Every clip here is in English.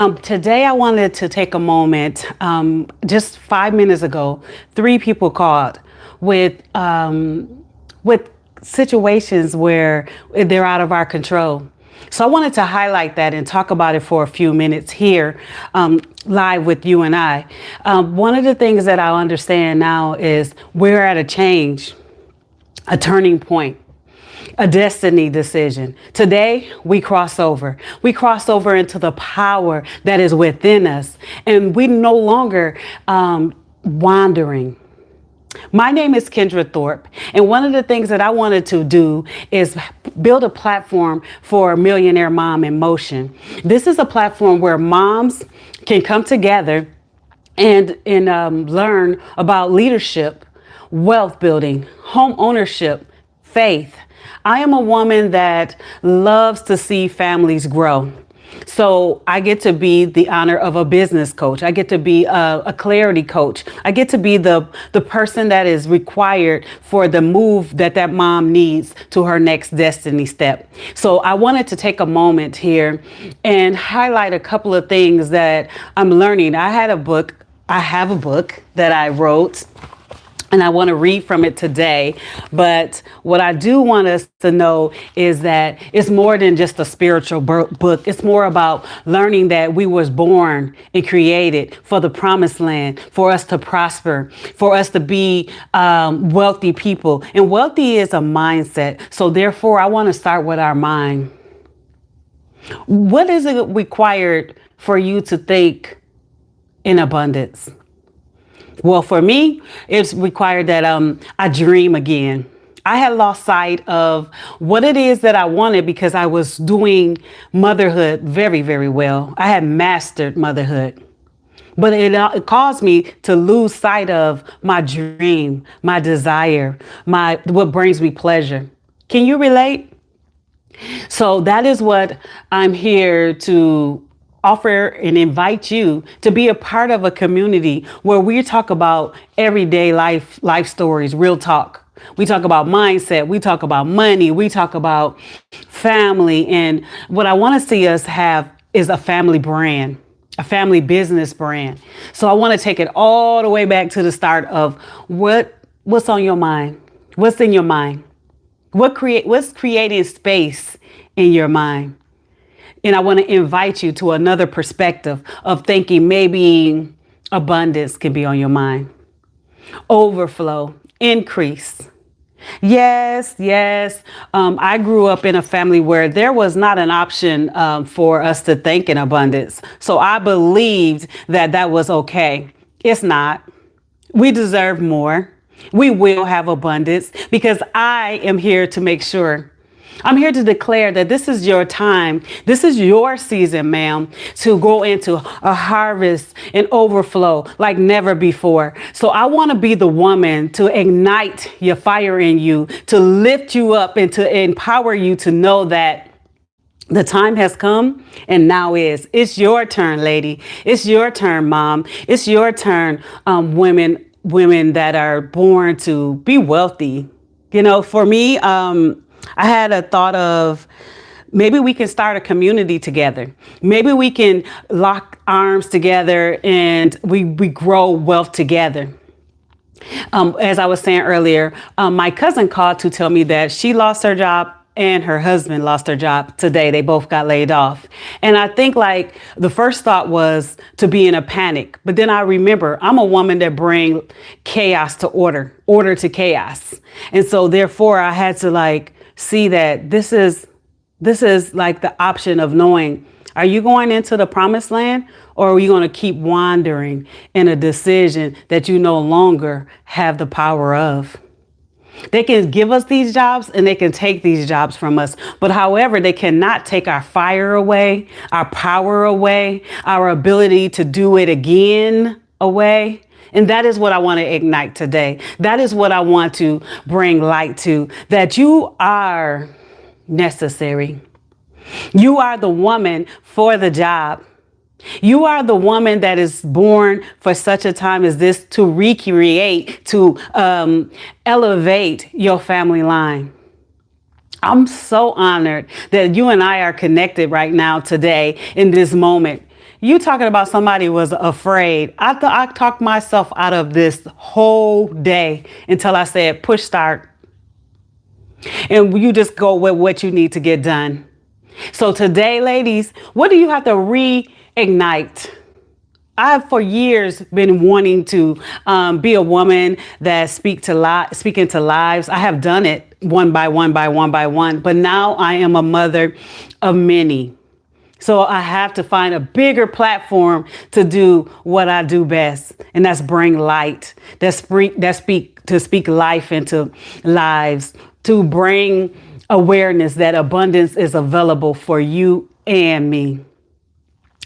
Today, I wanted to take a moment. Just 5 minutes ago, three people called with situations where they're out of our control. So I wanted to highlight that and talk about it for a few minutes here, live with you and I. One of the things that I understand now is we're at a change, a turning point, a destiny decision. Today, we cross over. We cross over into the power that is within us, and we no longer wandering. My name is Kendra Thorpe, and one of the things that I wanted to do is build a platform for Millionaire Mom in Motion. This is a platform where moms can come together and learn about leadership, wealth building, home ownership, faith. I am a woman that loves to see families grow. So I get to be the honor of a business coach. I get to be a clarity coach. I get to be the person that is required for the move that mom needs to her next destiny step. So I wanted to take a moment here and highlight a couple of things that I'm learning. I have a book that I wrote, and I want to read from it today. But what I do want us to know is that it's more than just a spiritual book. It's more about learning that we was born and created for the promised land, for us to prosper, for us to be wealthy people. And wealthy is a mindset. So therefore, I want to start with our mind. What is it required for you to think in abundance? Well, for me, it's required that I dream again. I had lost sight of what it is that I wanted because I was doing motherhood very, very well. I had mastered motherhood, but it caused me to lose sight of my dream, my desire, what brings me pleasure. Can you relate? So that is what I'm here to offer and invite you to be a part of a community where we talk about everyday life stories, real talk. We talk about mindset. We talk about money. We talk about family. And what I want to see us have is a family brand, a family business brand. So I want to take it all the way back to the start of what's on your mind? What's in your mind? What's creating space in your mind? And I want to invite you to another perspective of thinking maybe abundance can be on your mind. Overflow, increase. Yes, yes. I grew up in a family where there was not an option for us to think in abundance. So I believed that was okay. It's not. We deserve more. We will have abundance because I am here to make sure. I'm here to declare that this is your time. This is your season, ma'am, to go into a harvest and overflow like never before. So I want to be the woman to ignite your fire in you, to lift you up and to empower you to know that the time has come and now is. It's your turn, lady. It's your turn, mom. It's your turn, women that are born to be wealthy. You know, for me, I had a thought of maybe we can start a community together. Maybe we can lock arms together and we grow wealth together. As I was saying earlier, my cousin called to tell me that she lost her job and her husband lost their job today. They both got laid off. And I think like the first thought was to be in a panic. But then I remember I'm a woman that bring chaos to order to chaos. And so therefore I had to like see that this is like the option of knowing, are you going into the promised land or are you going to keep wandering in a decision that you no longer have the power of? They can give us these jobs and they can take these jobs from us. But however, they cannot take our fire away, our power away, our ability to do it again away. And that is what I want to ignite today. That is what I want to bring light to, that you are necessary. You are the woman for the job. You are the woman that is born for such a time as this to recreate, to elevate your family line. I'm so honored that you and I are connected right now today in this moment. You talking about somebody was afraid. I talked myself out of this whole day until I said, push start. And you just go with what you need to get done. So today, ladies, what do you have to reignite? I've for years been wanting to be a woman that speak into lives. I have done it one by one, but now I am a mother of many. So I have to find a bigger platform to do what I do best, and that's bring light, to speak life into lives, to bring awareness that abundance is available for you and me.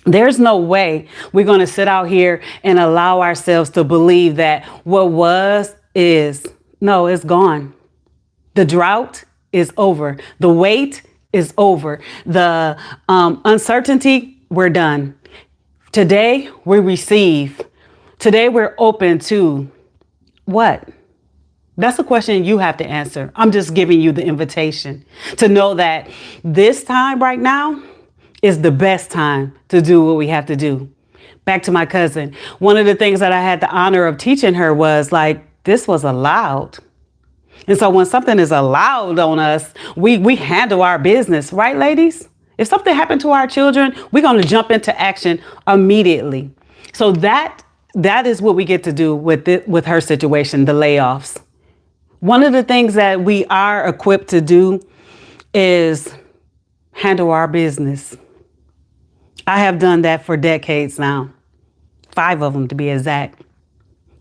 There's no way we're going to sit out here and allow ourselves to believe that what was is. No, it's gone. The drought is over. The wait is over. The uncertainty, we're done. Today, we receive. Today, we're open to what? That's a question you have to answer. I'm just giving you the invitation to know that this time right now is the best time to do what we have to do. Back to my cousin. One of the things that I had the honor of teaching her was like, this was allowed. And so when something is allowed on us, we handle our business, right, ladies? If something happened to our children, we're going to jump into action immediately. So that is what we get to do with her situation, the layoffs. One of the things that we are equipped to do is handle our business. I have done that for decades now, 5 of them to be exact.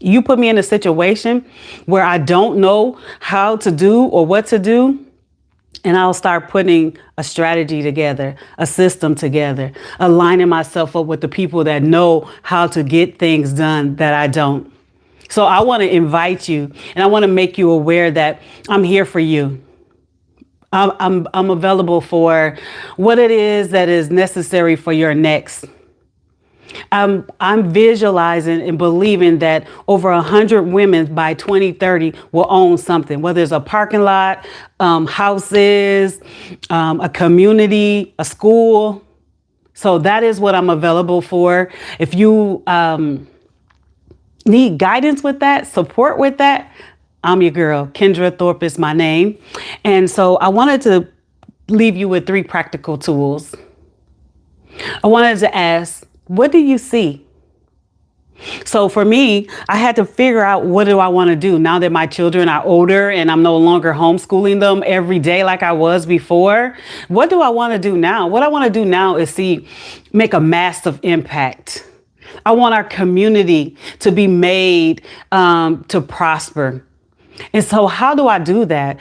You put me in a situation where I don't know how to do or what to do, and I'll start putting a strategy together, a system together, aligning myself up with the people that know how to get things done that I don't. So I want to invite you, and I want to make you aware that I'm here for you. I'm available for what it is that is necessary for your next. I'm visualizing and believing that over 100 women by 2030 will own something, whether it's a parking lot, houses, a community, a school. So that is what I'm available for. If you need guidance with that, support with that, I'm your girl. Kendra Thorpe is my name. And so I wanted to leave you with 3 practical tools. I wanted to ask, what do you see? So for me, I had to figure out, what do I want to do now that my children are older and I'm no longer homeschooling them every day like I was before? What do I want to do now? What I want to do now is make a massive impact. I want our community to be made to prosper. And so how do I do that?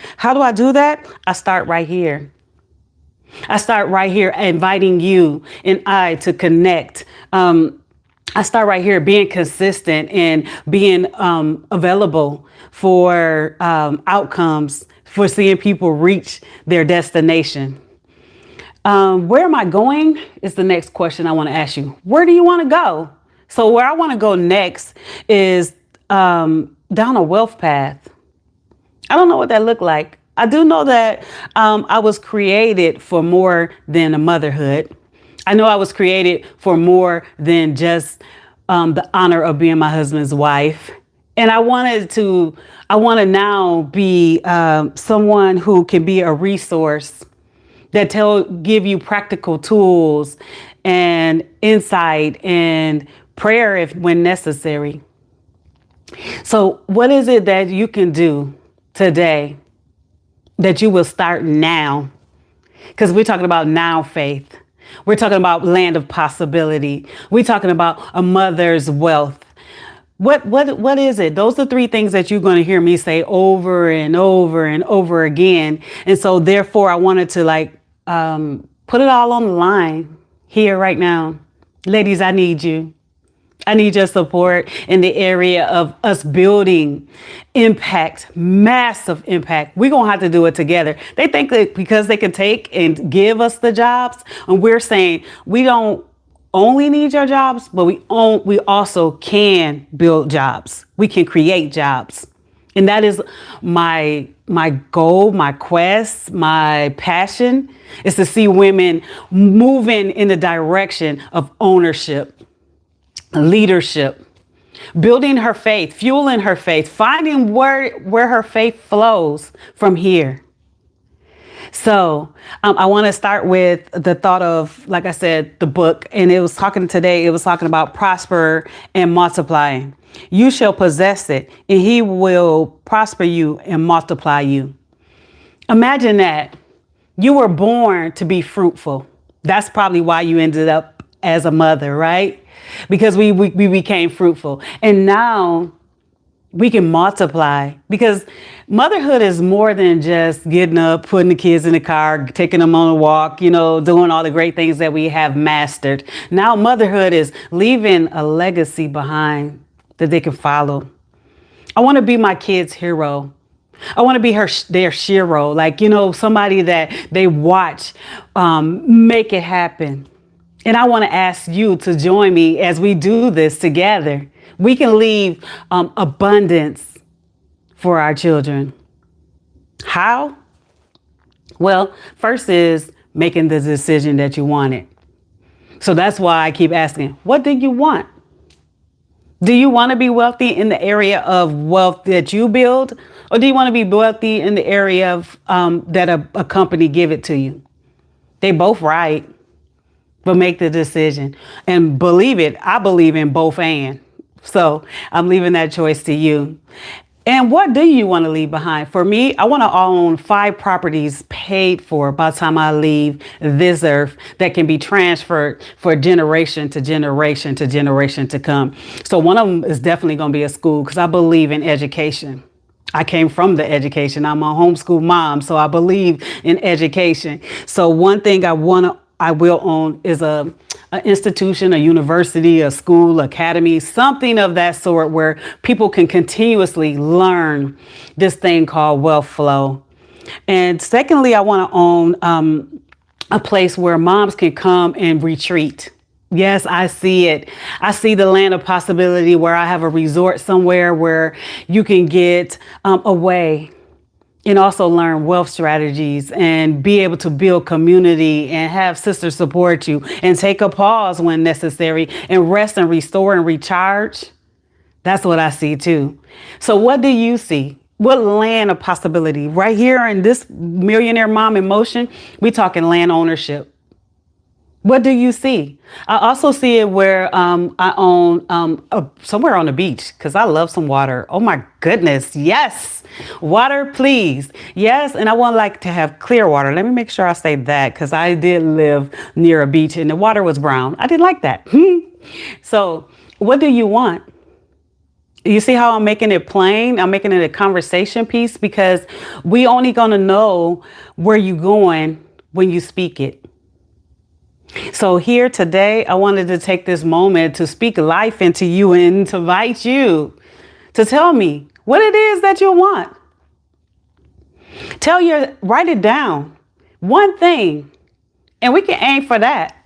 I start right here. I start right here inviting you and I to connect. I start right here being consistent and being available for outcomes, for seeing people reach their destination. Where am I going is the next question I want to ask you. Where do you want to go? So where I want to go next is down a wealth path. I don't know what that looked like. I do know that I was created for more than a motherhood. I know I was created for more than just the honor of being my husband's wife. And I want to now be someone who can be a resource that give you practical tools and insight and prayer when necessary. So what is it that you can do today that you will start now? Because we're talking about now faith. We're talking about land of possibility. We're talking about a mother's wealth. What is it? Those are 3 things that you're going to hear me say over and over and over again. And so therefore I wanted to put it all on the line here right now. Ladies, I need you. I need your support in the area of us building impact, massive impact. We're going to have to do it together. They think that because they can take and give us the jobs, and we're saying we don't only need your jobs, but we also can build jobs. We can create jobs. And that is my goal, my quest, my passion is to see women moving in the direction of ownership, leadership, building her faith, fueling her faith, finding where her faith flows from here. So I want to start with the thought of, like I said, the book, and it was talking about prosper and multiplying. You shall possess it, and he will prosper you and multiply you. Imagine that. You were born to be fruitful. That's probably why you ended up as a mother, right? Because we became fruitful. And now we can multiply, because motherhood is more than just getting up, putting the kids in the car, taking them on a walk, doing all the great things that we have mastered. Now motherhood is leaving a legacy behind that they can follow. I want to be my kids' hero. I want to be their shero, like, somebody that they watch make it happen. And I want to ask you to join me as we do this together. We can leave abundance for our children. How? Well, first is making the decision that you want it. So that's why I keep asking, what do you want? Do you want to be wealthy in the area of wealth that you build? Or do you want to be wealthy in the area of that a company give it to you? They both right, but make the decision. And believe it, I believe in both and. So I'm leaving that choice to you. And what do you want to leave behind? For me, I want to own 5 properties paid for by the time I leave this earth that can be transferred for generation to generation to generation to come. So one of them is definitely going to be a school, because I believe in education. I came from the education. I'm a homeschool mom, so I believe in education. So one thing I will own is an institution, a university, a school, academy, something of that sort where people can continuously learn this thing called wealth flow. And secondly, I want to own a place where moms can come and retreat. Yes, I see it. I see the land of possibility where I have a resort somewhere where you can get away and also learn wealth strategies and be able to build community and have sisters support you and take a pause when necessary and rest and restore and recharge. That's what I see too. So what do you see? What land of possibility? Right here in this Millionaire Mom in Motion, we talking land ownership. What do you see? I also see it where I own somewhere on the beach, because I love some water. Oh my goodness. Yes. Water, please. Yes. And I want to have clear water. Let me make sure I say that, because I did live near a beach and the water was brown. I didn't like that. So what do you want? You see how I'm making it plain? I'm making it a conversation piece, because we only going to know where you're going when you speak it. So here today, I wanted to take this moment to speak life into you and to invite you to tell me what it is that you want. Write it down. One thing, and we can aim for that.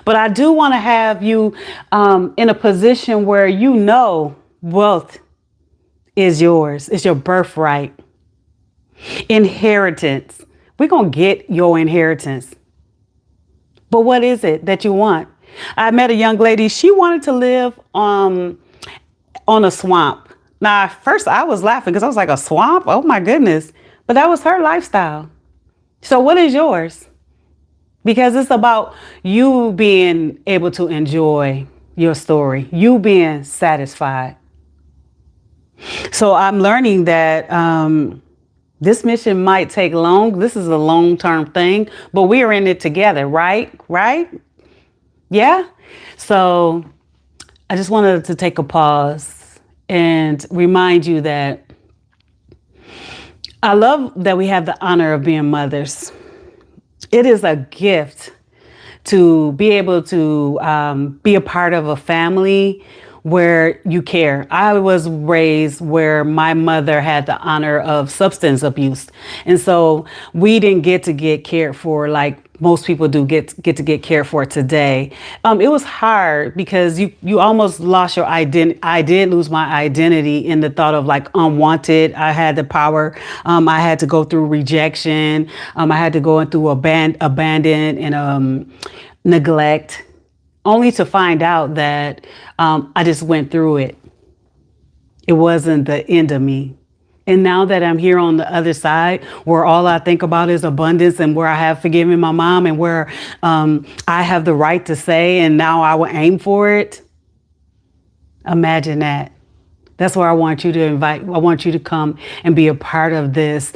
But I do want to have you in a position where wealth is yours. It's your birthright. Inheritance. We're going to get your inheritance. But what is it that you want? I met a young lady. She wanted to live on a swamp. Now, at first I was laughing because I was like, a swamp? Oh my goodness. But that was her lifestyle. So what is yours? Because it's about you being able to enjoy your story, you being satisfied. So I'm learning that this mission might take long. This is a long-term thing, but we are in it together, right? Right? Yeah. So I just wanted to take a pause and remind you that I love that we have the honor of being mothers. It is a gift to be able to be a part of a family where you care. I was raised where my mother had the honor of substance abuse. And so we didn't get cared for like most people do get cared for today. It was hard because you almost lost your identity. I did lose my identity in the thought of like unwanted. I had the power. I had to go through rejection. I had to go through abandon and neglect, only to find out that I just went through it. It wasn't the end of me. And now that I'm here on the other side, where all I think about is abundance and where I have forgiven my mom and where I have the right to say, and now I will aim for it. Imagine that. That's where I want you to I want you to come and be a part of this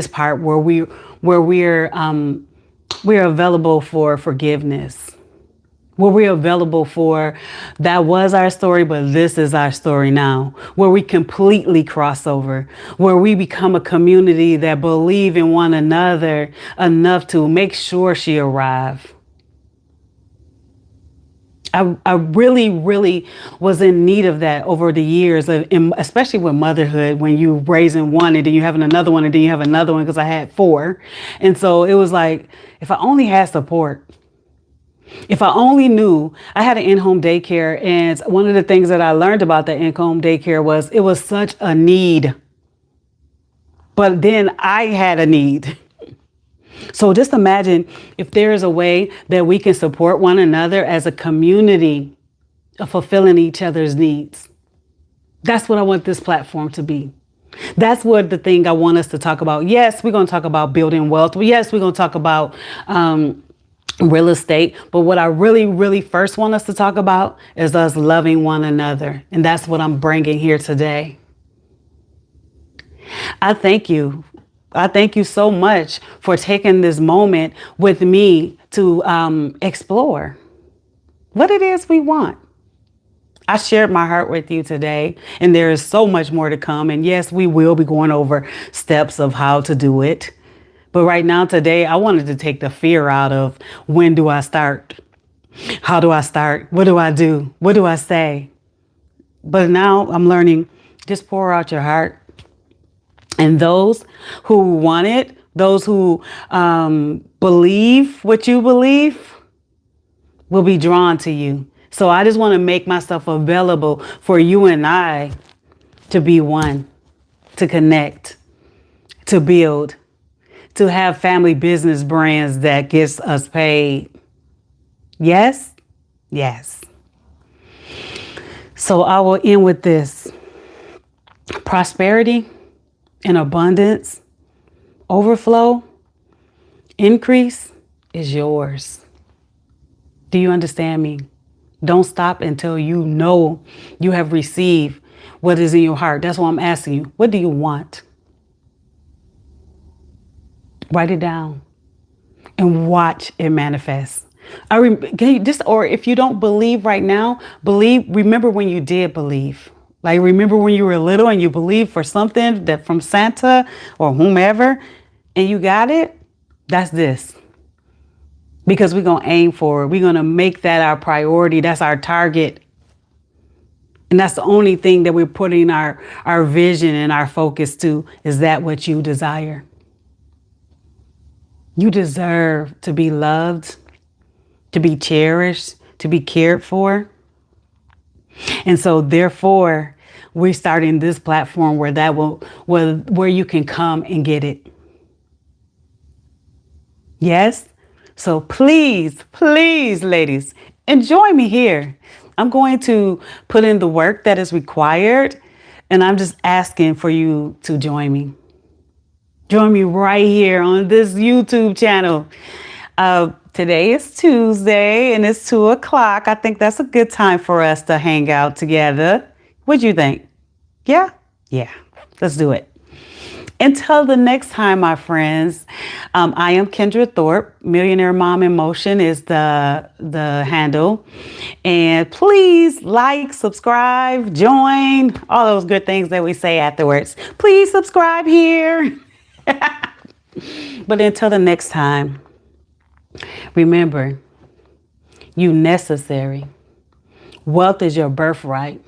part where we're available for forgiveness. Where we're available for, that was our story, but this is our story now. Where we completely cross over. Where we become a community that believe in one another enough to make sure she arrives. I really, really was in need of that over the years, especially with motherhood, when you raising one and then you having another one and then you have another one, because I had 4. And so it was like, if I only had support. If I only knew. I had an in-home daycare, and one of the things that I learned about the in-home daycare was it was such a need. But then I had a need. So just imagine if there is a way that we can support one another as a community of fulfilling each other's needs. That's what I want this platform to be. That's what the thing I want us to talk about. Yes, we're going to talk about building wealth. Yes, we're going to talk about real estate. But what I really, really first want us to talk about is us loving one another. And that's what I'm bringing here today. I thank you. I thank you so much for taking this moment with me to explore what it is we want. I shared my heart with you today, and there is so much more to come. And yes, we will be going over steps of how to do it. But right now, today, I wanted to take the fear out of when do I start? How do I start? What do I do? What do I say? But now I'm learning, just pour out your heart. And those who want it, those who believe what you believe, will be drawn to you. So I just want to make myself available for you and I to be one, to connect, to build, to have family business brands that gets us paid. Yes? Yes. So I will end with this. Prosperity and abundance, overflow, increase is yours. Do you understand me? Don't stop until you know you have received what is in your heart. That's why I'm asking you, what do you want? Write it down and watch it manifest. Or if you don't believe right now, remember when you did believe. Like, remember when you were little and you believed for something that from Santa or whomever, and you got it? That's this. Because we're going to aim for it. We're going to make that our priority. That's our target. And that's the only thing that we're putting our vision and our focus to. Is that what you desire? You deserve to be loved, to be cherished, to be cared for. And so therefore, we're starting this platform where you can come and get it. Yes? So please, please, ladies, enjoy me here. I'm going to put in the work that is required, and I'm just asking for you to join me. Join me right here on this YouTube channel. Today is Tuesday and it's 2:00. I think that's a good time for us to hang out together. What'd you think? Yeah? Yeah. Let's do it. Until the next time, my friends, I am Kendra Thorpe. Millionaire Mom in Motion is the handle. And please like, subscribe, join, all those good things that we say afterwards. Please subscribe here. But until the next time, remember, you necessary. Wealth is your birthright.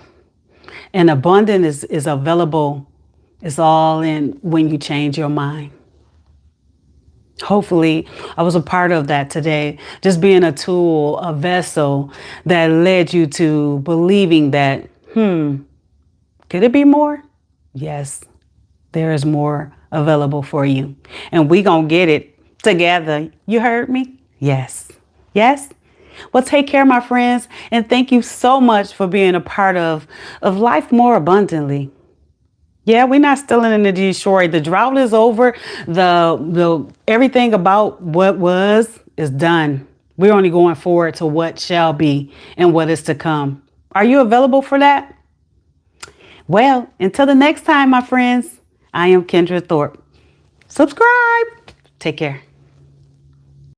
And abundance is available. It's all in when you change your mind. Hopefully, I was a part of that today. Just being a tool, a vessel that led you to believing that, could it be more? Yes, there is more available for you. And we gonna get it together. You heard me? Yes. Yes? Well, take care, my friends. And thank you so much for being a part of life more abundantly. Yeah, we're not still in the Detroit. The drought is over. The everything about what was is done. We're only going forward to what shall be and what is to come. Are you available for that? Well, until the next time, my friends, I am Kendra Thorpe. Subscribe. Take care.